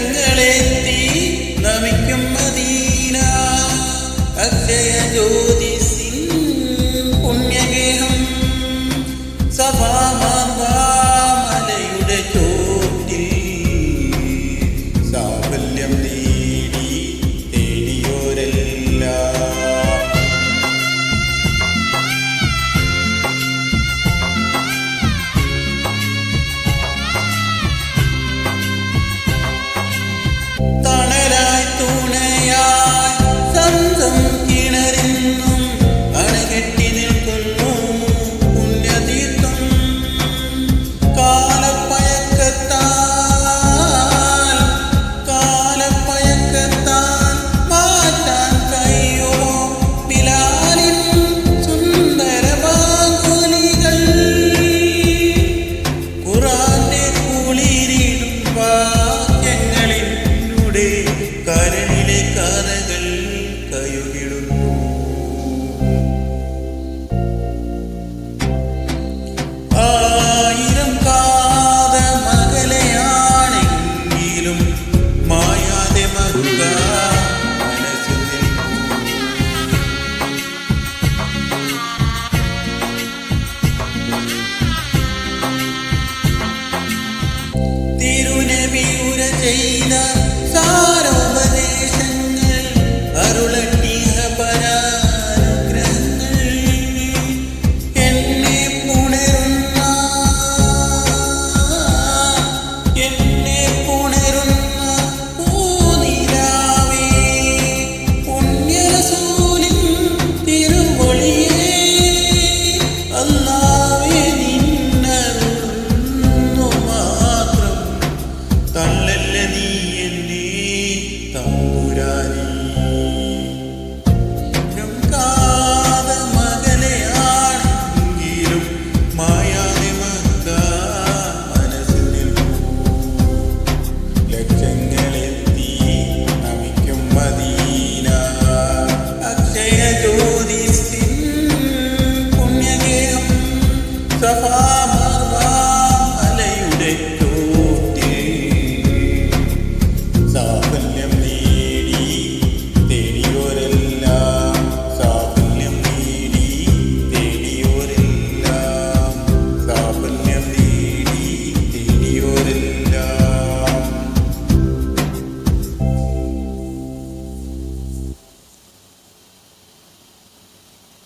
ലക്ഷങ്ങളെത്തി നമിക്കും Medina Akshaya ജ്യോതിസിൻ പുണ്യഗേഹം സഭാ മലയുടെ ചോട്ടിൽ സാഫല്യം നേടി തേടിയോരെല്ലാം കരളിലെ കഥകൾ കയുകിടുന്നു. ആയിരം കാത മകലയാണെങ്കിലും മായാതെ മറുക മനസ്സിൽ തിരുനബി ഉര ചെയ്ത സാരോപദേശങ്ങൾ അരുളട്ടിയ പരാനുഗ്രഹങ്ങൾ എന്നെ പുണരുന്ന പൂനിലാവേ പുണ്യറസൂലിൻ തിരുമൊഴിയേ അല്ലാഹുവേ നിന്നരുളുന്നു മാത്രം തള്ളല്ല നീ എന്നെ തമ്പുരാനേ.